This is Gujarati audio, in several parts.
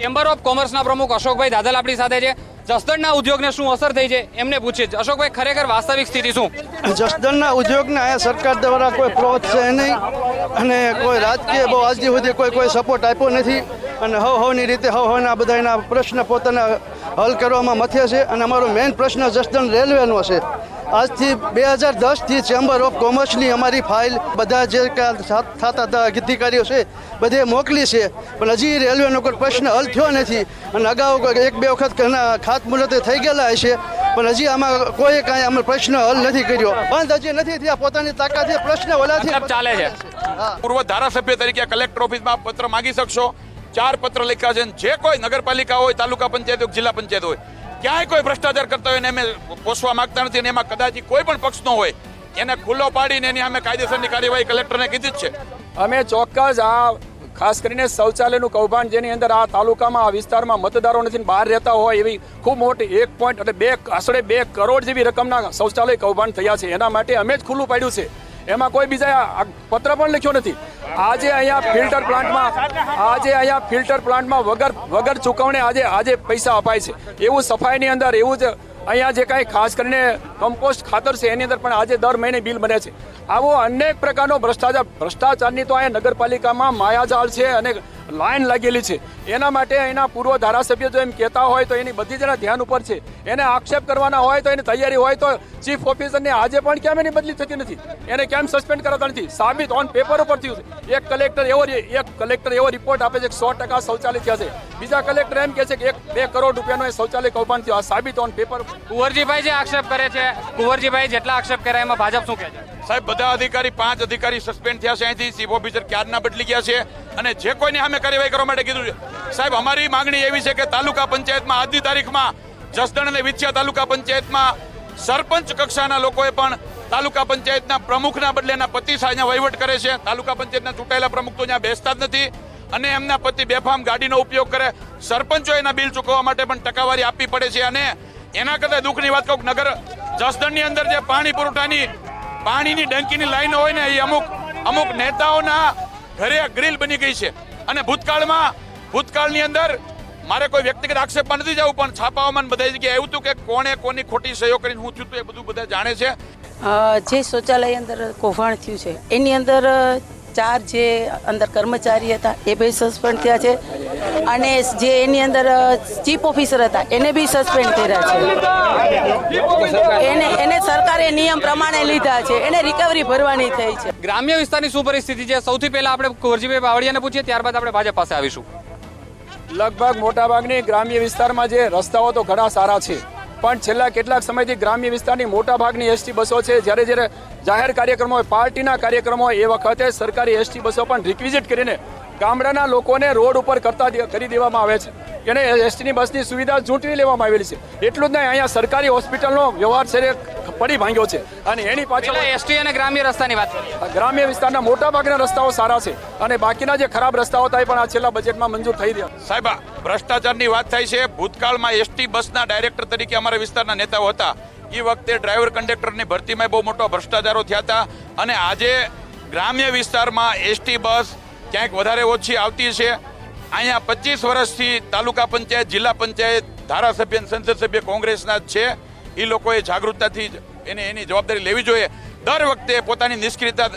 ચેમ્બર ઓફ કોમર્સના પ્રમુખ અશોકભાઈ દાદલ આપણી સાથે છે। જસદણના ઉદ્યોગને શું અસર થઈ છે એમને પૂછીએ। અશોકભાઈ, ખરેખર વાસ્તવિક સ્થિતિ શું? જસદણના ઉદ્યોગને અહીંયા સરકાર દ્વારા કોઈ પ્રોત્સાહન નહીં અને કોઈ રાજકીય બહુ આજ સુધી કોઈ સપોર્ટ આપ્યો નથી અને હવની રીતે હવના બધાના પ્રશ્ન પોતાના હલ કરવામાં મથ્યા છે અને અમારો મેઇન પ્રશ્ન જસદણ રેલવેનો છે। આજથી 2010થી ચેમ્બર ઓફ કોમર્સની અમારી ફાઇલ બધા જે થતા અધિકારીઓ છે બધે મોકલી છે, પણ હજી રેલવેનો કોઈ પ્રશ્ન હલ થયો નથી અને અગાઉ 1-2 વખત ખાતમુહૂર્ત થઈ ગયેલા હશે, પણ હજી આમાં કોઈ કાંઈ અમે પ્રશ્ન હલ નથી કર્યો। બંધ હજી નથી થયા, પોતાની તાકાતથી પ્રશ્ન ઓલાથી ચાલે છે। પૂર્વ ધારાસભ્ય તરીકે કલેક્ટર ઓફિસમાં પત્ર માંગી શકશો। 4 પત્ર લખ્યા છે। જે કોઈ નગરપાલિકા હોય, તાલુકા પંચાયત હોય, જિલ્લા પંચાયત હોય, ક્યાંય કોઈ ભ્રષ્ટાચાર કરતા હોય ને અમે પોષવા માંગતા નથી અને એમાં કદાચ કોઈ પણ પક્ષ નો હોય એને ખુલ્લો પાડીને એની અમે કાયદેસરની કાર્યવાહી કલેક્ટરને કીધી જ છે। અમે ચોક્કસ આ ખાસ કરીને શૌચાલયનું કૌભાંડ જેની અંદર આ તાલુકામાં આ વિસ્તારમાં મતદારો નથી બહાર રહેતા હોય એવી ખૂબ મોટી 2 કરોડ જેવી રકમના શૌચાલય કૌભાંડ થયા છે, એના માટે અમે જ ખુલ્લું પાડ્યું છે। એમાં કોઈ બીજા પત્ર પણ લખ્યો નથી। આજે અહીંયા ફિલ્ટર પ્લાન્ટમાં વગર ચૂકવણે આજે પૈસા અપાય છે। એવું સફાઈની અંદર એવું જ અહીંયા જે કાંઈ ખાસ કરીને કમ્પોસ્ટ ખાતર છે એની અંદર પણ આજે દર મહિને બિલ બને છે। આવો અનેક પ્રકારનો ભ્રષ્ટાચારની તો અહીંયા નગરપાલિકામાં માયાજાળ છે અને લાઈન લાગેલી છે। એના માટે એના પૂર્વ ધારાસભ્ય જો એમ કહેતા હોય તો એની બધી જણા ધ્યાન ઉપર છે। એને આક્ષેપ કરવાના હોય તો એની તૈયારી હોય તો ચીફ ઓફિસરને આજે પણ કેમ એની બદલી થતી નથી, એને કેમ સસ્પેન્ડ કરાતા નથી? સાબિત ઓન પેપર ઉપર થયું છે। એક કલેક્ટર એવો રિપોર્ટ આપે છે કે 100% શૌચાલય થયા છે, બીજા કલેક્ટર એમ કહે છે કે 2 કરોડ રૂપિયાનો એ શૌચાલય કૌભાંડ થયું। આ સાબિત ઓન પેપર। કુંવરજીભાઈ જે આક્ષેપ કરે છે, કુંવરજીભાઈ જેટલા આક્ષેપ કરે એમાં ભાજપ શું કહે છે? સાહેબ, બધા અધિકારી 5 અધિકારી સસ્પેન્ડ થયા છે અહીંથી, ચીફ ઓફિસર ક્યારના બદલી ગયા છે અને જે કોઈને સામે કાર્યવાહી કરવા માટે કીધું છે। સાહેબ, અમારી માંગણી એવી છે કે તાલુકા પંચાયતમાં આજની તારીખમાં જસદણ અને વિછિયા તાલુકા પંચાયતમાં સરપંચ કક્ષાના લોકોએ પણ તાલુકા પંચાયતના પ્રમુખના બદલે એના પતિ સાથે વહીવટ કરે છે। તાલુકા પંચાયતના ચૂંટાયેલા પ્રમુખ તો ત્યાં બેસતા જ નથી અને એમના પતિ બેફામ ગાડીનો ઉપયોગ કરે। સરપંચો એના બિલ ચૂકવવા માટે પણ ટકાવારી આપવી પડે છે અને એના કરતાં દુઃખની વાત કહું, નગર જસદણની અંદર જે પાણીની ડંકીની લાઈનો હોય ને એ અમુક નેતાઓના ઘરે ગ્રીલ બની ગઈ છે અને ભૂતકાળની અંદર મારે કોઈ વ્યક્તિગત આક્ષેપમાં નથી જવું, પણ છાપાઓમાં બધી જગ્યાએ એવું હતું કે કોણે કોની ખોટી સહયોગ કરીને હું થયું એ બધું બધા જાણે છે। જે શૌચાલય અંદર કૌભાંડ થયું છે એની અંદર 4 જે અંદર કર્મચારી હતા એ બી સસ્પેન્ડ થયા છે અને જે એની અંદર ચીફ ઓફિસર હતા એને બી સસ્પેન્ડ કર્યા છે। એને સરકારે નિયમ પ્રમાણે લીધા છે, એને રિકવરી ભરવાની થઈ છે। ગ્રામ્ય વિસ્તારની શું પરિસ્થિતિ છે? સૌથી પહેલા આપણે કુંવરજીભાઈ બાવળિયાને પૂછીએ, ત્યારબાદ આપણે ભાજપ પાસે આવીશું। લગભગ મોટાભાગની ગ્રામ્ય વિસ્તારમાં જે રસ્તાઓ તો ઘણા સારા છે, પણ છેલ્લા કેટલાક સમયથી ગ્રામ્ય વિસ્તારની મોટાભાગની એસટી બસો છે જ્યારે જાહેર કાર્યક્રમો હોય, પાર્ટીના કાર્યક્રમો હોય, એ વખતે સરકારી એસટી બસો પણ રિક્વિઝિટ કરીને ગામડાના લોકોને રોડ ઉપર કરી દેવામાં આવે છે। એને એસટીની બસની સુવિધા ચૂંટવી લેવામાં આવેલી છે। એટલું જ નહીં, અહીંયા સરકારી હોસ્પિટલનો વ્યવહાર છે પડી ભાંગ્યો છે અને એની પાછળ એસટી અને ગ્રામ્ય રસ્તાની વાત કરીએ, ગ્રામ્ય વિસ્તારના મોટાભાગના રસ્તાઓ સારા છે અને બાકીના જે ખરાબ રસ્તાઓ થાય પણ આ છેલ્લા બજેટમાં મંજૂર થઈ રહ્યા। સાહેબ, ભ્રષ્ટાચારની વાત થાય છે। ભૂતકાળમાં એસટી બસના ડાયરેક્ટર તરીકે અમારા વિસ્તારના નેતાઓ હતા, એ વખતે ડ્રાઈવર કંડક્ટરની ભરતીમાં બહુ મોટો ભ્રષ્ટાચારો થયા હતા અને આજે ગ્રામ્ય વિસ્તારમાં એસટી બસ ક્યાંક વધારે ઓછી આવતી છે। અહીંયા 25 વર્ષથી તાલુકા પંચાયત, જિલ્લા પંચાયત, ધારાસભ્ય, સંસદ સભ્ય કોંગ્રેસના જ છે। એ લોકોએ જાગૃતતાથી એની જવાબદારી લેવી જોઈએ। દર વખતે પોતાની નિષ્ક્રિયતા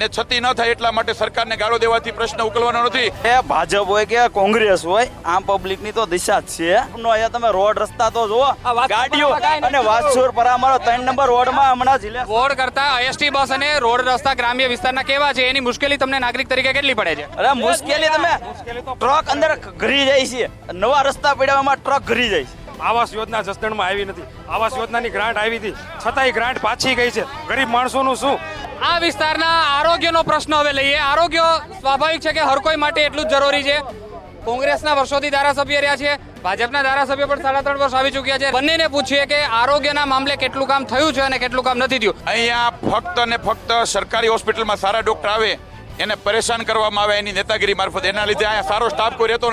ને છતી ન થાય એટલા માટે સરકારને ગાળો દેવાથી પ્રશ્ન ઉકેલવાનો નથી। એ ભાજપ હોય કે કોંગ્રેસ હોય, આમ પબ્લિકની તો દિશા જ છે। અહીંયા તમે રોડ રસ્તા તો જુઓ, ગાડીઓ અને વાસુર પરામરો 3 નંબર રોડમાં હમણાં જિલ્લા રોડ કરતા એસટી બસ અને રોડ રસ્તા ગ્રામ્ય વિસ્તારના કેવા છે, એની મુશ્કેલી તમને નાગરિક તરીકે કેટલી પડે છે? અરે મુશ્કેલી તમે ટ્રક અંદર ઘરી જાય છે, નવા રસ્તા પડ્યામાં ટ્રક ઘરી જાય છે। આવાસ યોજના જસદણમાં આવી નથી, આવાસ યોજનાની ગ્રાન્ટ આવી હતી છતાંય ગ્રાન્ટ પાછી ગઈ છે। ગરીબ માણસોનું શું? આ વિસ્તારના આરોગ્યનો પ્રશ્ન હવે લઈએ। આરોગ્ય સ્વાભાવિક છે કે હર કોઈ માટે એટલું જ જરૂરી છે। કોંગ્રેસના વર્ષોથી ધારાસભ્ય રહ્યા છે, ભાજપના ધારાસભ્ય પણ 3.5 વર્ષ આવી ચૂક્યા છે। બંનેને પૂછીએ કે આરોગ્યના મામલે કેટલું કામ થયું છે અને કેટલું કામ નથી થયું। અહીંયા ફક્ત ને ફક્ત સરકારી હોસ્પિટલમાં સારા ડોક્ટર આવે એને પરેશાન કરવામાં આવે એની નેતાગીરી મારફત, એના લીધે અહીંયા સારો સ્ટાફ કોઈ રહેતો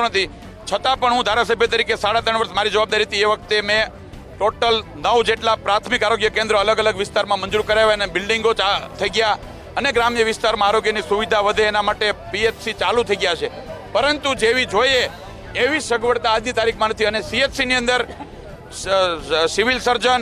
નથી। છતાં પણ હું ધારાસભ્ય તરીકે 3.5 વર્ષ મારી જવાબદારી હતી, એ વખતે મેં ટોટલ 9 જેટલા પ્રાથમિક આરોગ્ય કેન્દ્રો અલગ અલગ વિસ્તારમાં મંજૂર કરાવ્યા અને બિલ્ડિંગો થઈ ગયા અને ગ્રામ્ય વિસ્તારમાં આરોગ્યની સુવિધા વધે એના માટે પીએચસી ચાલુ થઈ ગયા છે। પરંતુ જેવી જોઈએ એવી સગવડતા આજની તારીખમાં નથી. અને CHC ની અંદર સિવિલ સર્જન,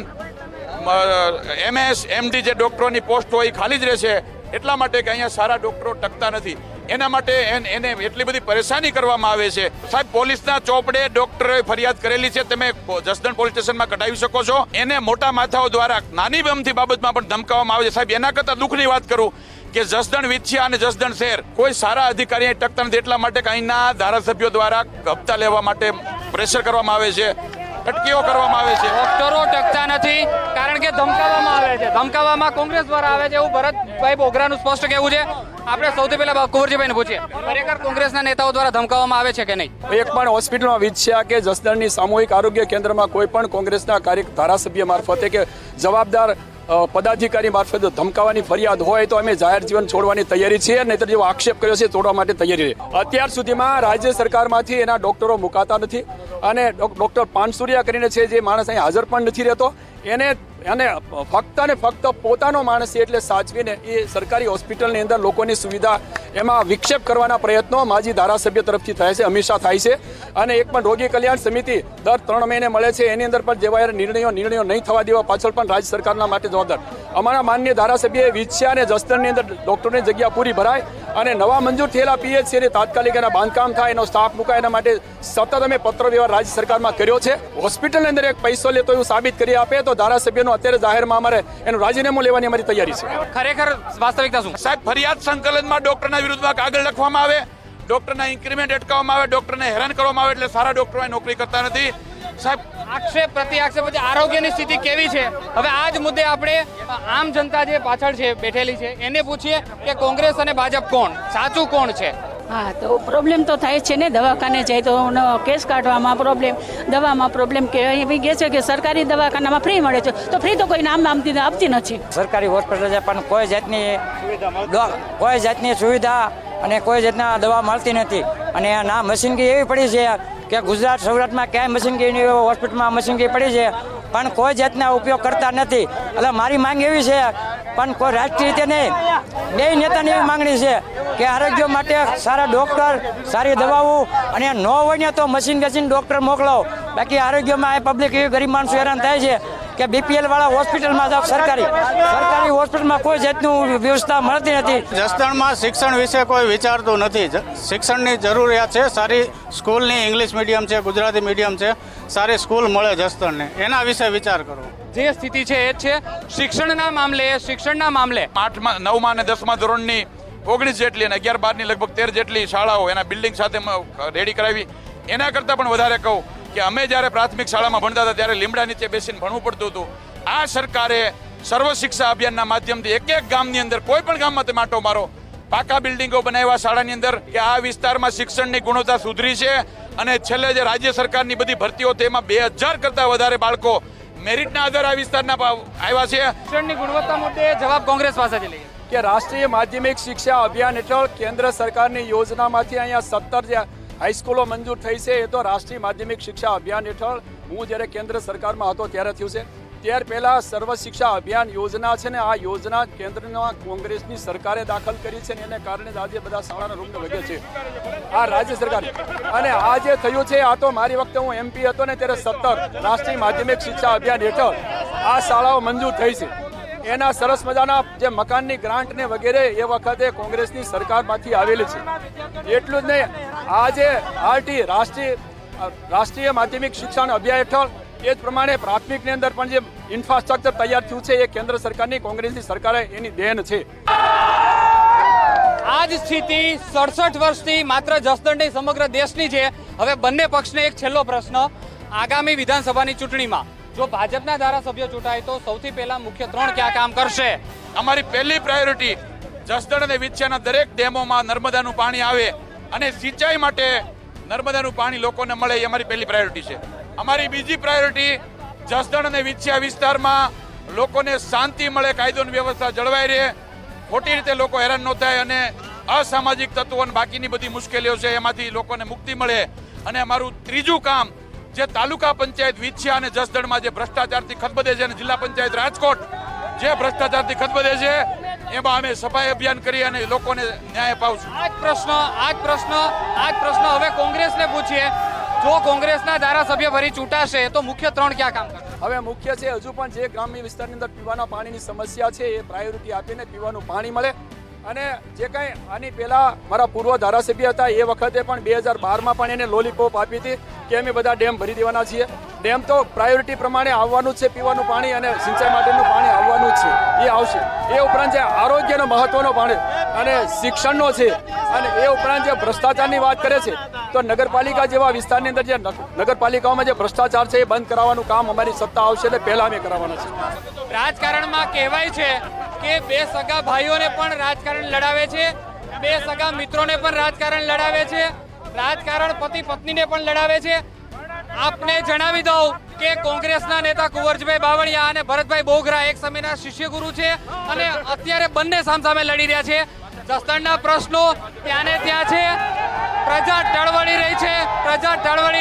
MS, MD જે ડોક્ટરોની પોસ્ટ હોય એ ખાલી જ રહેશે, એટલા માટે કે અહીંયા સારા ડોક્ટરો ટકતા નથી. એના માટે એને એટલી બધી પરેશાની કરવામાં આવે છે. સાહેબ, પોલીસના ચોપડે ડોક્ટરોએ ફરિયાદ કરેલી છે, તમે જસદણ પોલીસ સ્ટેશનમાં કઢાવી શકો છો. એને મોટા માથાઓ દ્વારા નાની અમથી બાબતમાં પણ ધમકાવવામાં આવે છે. સાહેબ, એના કરતાં દુઃખની વાત કરું કે જસદણ વિછિયા અને જસદણ શહેર કોઈ સારા અધિકારી અહીં ટકતા નથી, એટલા માટે કે અહીંના ધારાસભ્યો દ્વારા હપ્તા લેવા માટે પ્રેશર કરવામાં આવે છે, અટકીઓ કરવામાં આવે છે. ડોક્ટરો ટકતા નથી કારણ કે ધમકાવવામાં આવે છે, ધમકાવવામાં કોંગ્રેસ દ્વારા આવે છે, એવું ભરતભાઈ બોગરાનું સ્પષ્ટ કહેવું છે. આપણે સૌથી પહેલા કુંવરજીભાઈને પૂછીએ, ખરેખર કોંગ્રેસના નેતાઓ દ્વારા ધમકાવવામાં આવે છે કે નહીં? એક પણ હોસ્પિટલમાં વિછ્યા કે જસદણની સામૂહિક આરોગ્ય કેન્દ્રમાં કોઈ પણ કોંગ્રેસના ધારાસભ્ય મારફતે કે જવાબદાર પદાધિકારી મારફતે ધમકાવવાની ફરિયાદ હોય તો અમે જાહેર જીવન છોડવાની તૈયારી છીએ, નહીતર જેવો આક્ષેપ કર્યો છે તોડવા માટે તૈયારી છે. અત્યાર સુધીમાં રાજ્ય સરકારમાંથી એના ડોક્ટરો મુકાતા નથી અને ડોક્ટર પાનસુરિયા કરીને છે જે માણસ અહીં હાજર પણ નથી રહેતો, એને ફક્ત ને ફક્ત પોતાનો માણસ છે એટલે સાચવીને એ સરકારી હોસ્પિટલની અંદર લોકોની સુવિધા એમાં વિક્ષેપ કરવાના પ્રયત્નો માજી ધારાસભ્ય તરફથી થાય છે, હંમેશા થાય છે. અને એક પણ રોગી કલ્યાણ સમિતિ દર 3 મહિને મળે છે, એની અંદર પણ જેવા નિર્ણયો નહીં થવા દેવા પાછળ પણ રાજ્ય સરકારના માટે જવાબદાર અમારા માનનીય ધારાસભ્યએ વિછ્યા અને જસદણની અંદર ડોક્ટરની જગ્યા પૂરી ભરાય અને નવા મંજૂર થયેલા PHCની તાત્કાલિક એના બાંધકામ થાય, એનો સ્ટાફ મુકાય, એના માટે સતત અમે પત્ર વ્યવહાર રાજ્ય સરકારમાં કર્યો છે. હોસ્પિટલની અંદર એક પૈસો લેતો એવું સાબિત કરી આપે તો ધારાસભ્યનો અત્યારે જાહેરમાં અમારે એનું રાજીનામું લેવાની અમારી તૈયારી છે. ખરેખર વાસ્તવિકતા શું? સાહેબ, ફરિયાદ સંકલનમાં ડોક્ટરના વિરુદ્ધમાં કાગળ લખવામાં આવે, ડોક્ટરના ઇન્ક્રીમેન્ટ અટકાવવામાં આવે, ડોક્ટરને હેરાન કરવામાં આવે, એટલે સારા ડોક્ટરો અહીં નોકરી કરતા નથી. સાહેબ, આક્ષેપ પ્રતિ આક્ષેપ પછી આરોગ્યની સ્થિતિ કેવી છે? હવે આ જ મુદ્દે આપણે આમ જનતા જે પાછળ છે બેઠેલી છે એને પૂછીએ કે કોંગ્રેસ અને ભાજપ કોણ સાચું કોણ છે? હા, તો પ્રોબ્લેમ તો થાય જ છે ને. દવાખાને જાય તો કેસ કાઢવામાં પ્રોબ્લેમ, દવામાં પ્રોબ્લેમ કે એવી કહે છે કે સરકારી દવાખાનામાં ફ્રી મળે છે, તો ફ્રી તો કોઈ નામ આપતી નથી. સરકારી હોસ્પિટલ છે પણ કોઈ જાતની સુવિધા અને કોઈ જાતના દવા મળતી નથી. અને ના મશીનરી એવી પડી છે કે ગુજરાત સૌરાષ્ટ્રમાં ક્યાંય મશીનરી હોસ્પિટલમાં મશીનરી પડી છે પણ કોઈ જાતના ઉપયોગ કરતા નથી. એટલે મારી માંગ એવી છે પણ કોઈ રાષ્ટ્રીય રીતે નહીં, બે નેતાની એવી માંગણી છે કે આરોગ્ય માટે સારા ડોક્ટર, સારી દવાઓ અને ન હોય ને તો મશીન ડોક્ટર મોકલો. બાકી આરોગ્યમાં પબ્લિક એવી ગરીબ માણસો હેરાન થાય છે કે BPL વાળા હોસ્પિટલમાં જાવ, સરકારી હોસ્પિટલમાં કોઈ જાતનું વ્યવસ્થા મળતી નથી. જસદણમાં શિક્ષણ વિશે કોઈ વિચારતું નથી. શિક્ષણની જરૂરિયાત છે, સારી સ્કૂલની ઇંગ્લિશ મીડિયમ છે, ગુજરાતી મીડિયમ છે, સારી સ્કૂલ મળે જસદણને, એના વિશે વિચાર કરો. જે સ્થિતિ છે એ જ છે. શિક્ષણના મામલે 8મા 9મા અને 10મા ધોરણની 19 જેટલી અને 11, 12ની લગભગ 13 જેટલી શાળાઓ એના બિલ્ડિંગ સાથે રેડી કરાવી. એના કરતાં પણ વધારે કહું કે અમે જ્યારે પ્રાથમિક શાળામાં ભણતા હતા ત્યારે લીમડા નીચે બેસીને ભણવું પડતું હતું. આ સરકારે સર્વ શિક્ષા અભિયાનના માધ્યમથી એક ગામની અંદર કોઈ પણ ગામમાં તમે આંટો મારો, પાકા બિલ્ડિંગો બનાવ્યા શાળાની અંદર કે આ વિસ્તારમાં શિક્ષણની ગુણવત્તા સુધરી છે. અને છેલ્લે જે રાજ્ય સરકારની બધી ભરતીઓ તેમાં 2000 કરતાં વધારે બાળકો મેરિટના આધારે આ વિસ્તારના આવ્યા છે. શિક્ષણની ગુણવત્તા મુદ્દે જવાબ કોંગ્રેસ પાસેથી લઈએ કે રાષ્ટ્રીય માધ્યમિક શિક્ષા અભિયાન હેઠળ કેન્દ્ર સરકારની યોજનામાંથી અહીંયા 17 જે હાઈસ્કૂલો મંજૂર થઈ છે એ તો રાષ્ટ્રીય માધ્યમિક શિક્ષા અભિયાન હેઠળ હું જ્યારે કેન્દ્ર સરકારમાં હતો ત્યારે થયું છે. ત્યાર પહેલા સર્વ શિક્ષા અભિયાન યોજના છે ને આ યોજના કેન્દ્રના કોંગ્રેસની સરકારે દાખલ કરી છે ને એને કારણે જ આજે બધા શાળાના રૂમ વધે છે આ રાજ્ય સરકાર. અને આ જે થયું છે આ તો મારી વખતે હું MP હતો ને ત્યારે 17 રાષ્ટ્રીય માધ્યમિક શિક્ષા અભિયાન હેઠળ આ શાળાઓ મંજૂર થઈ છે. એના સરસ મજાના જે મકાનની ગ્રાન્ટ ને વગેરે એ વખતે કોંગ્રેસની સરકારમાંથી આવેલી છે. એટલું જ નહીં, આજે RT રાષ્ટ્રીય માધ્યમિક શિક્ષણ અભિયાન હેઠળ એ જ પ્રમાણે પ્રાથમિકની અંદર પણ જે ઇન્ફ્રાસ્ટ્રક્ચર તૈયાર થયું છે એ કેન્દ્ર સરકારની કોંગ્રેસની સરકારે એની દેન છે. આ જ સ્થિતિ 67 વર્ષથી માત્ર જસદણ નહીં સમગ્ર દેશની છે. હવે બંને પક્ષને એક છેલ્લો પ્રશ્ન, આગામી વિધાનસભાની ચૂંટણીમાં જો ભાજપના ધારાસભ્યો ચૂંટાય તો સૌથી પહેલા મુખ્ય 3 ક્યાં કામ કરશે? અમારી પહેલી પ્રાયોરિટી જસદણ અને વિછિયાના દરેક ડેમોમાં નર્મદાનું પાણી આવે અને સિંચાઈ માટે નર્મદાનું પાણી લોકોને મળે, એ અમારી પહેલી પ્રાયોરિટી છે. અમારી બીજી પ્રાયોરિટી જસદણ અને વિછિયા વિસ્તારમાં લોકોને શાંતિ મળે, કાયદોની વ્યવસ્થા જળવાઈ રહે, ખોટી રીતે લોકો હેરાન ન થાય અને અસામાજિક તત્વો અને બાકીની બધી મુશ્કેલીઓ છે એમાંથી લોકોને મુક્તિ મળે. અને અમારું ત્રીજું કામ જે તાલુકા પંચાયત વિછિયા અને જસદણમાં જે ભ્રષ્ટાચારથી ખતબદે છે અને જિલ્લા પંચાયત રાજકોટ જે ભ્રષ્ટાચારથી ખતબદે છે એમાં અમે સફાઈ અભિયાન કરી અને લોકોને ન્યાય અપાવશું. આ જ પ્રશ્ન હવે કોંગ્રેસને પૂછીએ. જો કોંગ્રેસના ધારાસભ્ય ફરી ચૂંટાશે તો મુખ્ય 3 ક્યાં કામ કરશે? હવે મુખ્ય છે હજુ પણ જે ગ્રામ્ય વિસ્તારની અંદર પીવાના પાણીની સમસ્યા છે એ પ્રાયોરિટી આપીને પીવાનું પાણી મળે. અને જે કંઈ આની પહેલા મારા પૂર્વ ધારાસભ્ય હતા એ વખતે પણ 2012માં પણ એને લોલીપોપ આપી હતી કે અમે બધા ડેમ ભરી દેવાના છીએ. ડેમ તો પ્રાયોરિટી પ્રમાણે આવવાનું જ છે, પીવાનું પાણી અને સિંચાઈ માટેનું પાણી આવવાનું જ છે, એ આવશે. એ ઉપરાંત જે આરોગ્યનો મહત્વનો પાણી અને શિક્ષણનો છે, અને એ ઉપરાંત જે ભ્રષ્ટાચારની વાત કરે છે તો નગરપાલિકા જેવા વિસ્તારની અંદર જે નગરપાલિકાઓમાં જે ભ્રષ્ટાચાર છે એ બંધ કરાવવાનું કામ અમારી સત્તા આવશે એટલે પહેલા અમે કરવાના છે. રાજકારણમાં કહેવાય છે કે 2 સગા ભાઈઓને પણ રાજકારણ લડાવે છે, 2 સગા મિત્રોને પણ રાજકારણ લડાવે છે, રાજકારણ પતિ પત્નીને પણ લડાવે છે. આપને જણાવી દઉં કે કોંગ્રેસના નેતા કુંવરજીભાઈ બાવળિયા અને ભરતભાઈ બોગરા એક સમયના શિષ્યગુરુ છે અને અત્યારે બંને સામસામે લડી રહ્યા છે. જસદણના પ્રશ્નો ત્યાં ને ત્યાં છે, પ્રજા ટળવળી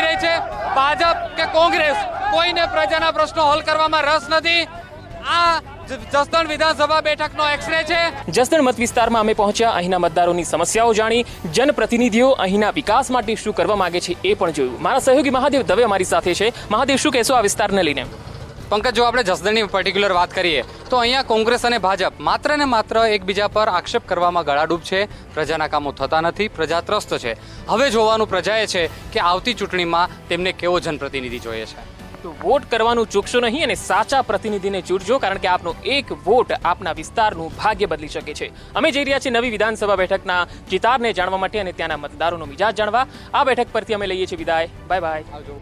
રહી છે. ભાજપ કે કોંગ્રેસ કોઈને પ્રજાના પ્રશ્નો હલ કરવામાં રસ નથી. આ જસદણ વિધાનસભા બેઠકનો એક્સરે છે. જસદણ મત વિસ્તારમાં અમે પહોંચ્યા, અહીંના મતદારોની સમસ્યાઓ જાણી, જનપ્રતિનિધિઓ અહીંના વિકાસ માટે શું કરવા માંગે છે એ પણ જોયું. મારા સહયોગી મહાદેવ દવે અમારી સાથે છે. મહાદેવ, શું કહેશો આ વિસ્તારને લઈને? પંકજ, જો આપણે જસદણની પર્ટિક્યુલર વાત કરીએ તો અહીંયા કોંગ્રેસ અને ભાજપ માત્ર ને માત્ર એકબીજા પર આક્ષેપ કરવામાં ગળાડૂબ છે. પ્રજાના કામો થતા નથી, પ્રજા ત્રસ્ત છે. હવે જોવાનું પ્રજાએ છે કે આવતી ચૂંટણીમાં તેમને કેવો જનપ્રતિનિધિ જોઈએ છે. તો વોટ કરવાનું ચૂકશો નહીં અને સાચા પ્રતિનિધિને ચૂંટજો, કારણ કે આપનો એક વોટ આપના વિસ્તારનું ભાગ્ય બદલી શકે છે. અમે જઈ રહ્યા છીએ નવી વિધાનસભા બેઠકના ચિતારને જાણવા માટે અને ત્યાંના મતદારોનો મિજાજ જાણવા. આ બેઠક પરથી અમે લઈએ છીએ વિદાય. Bye bye. આવજો.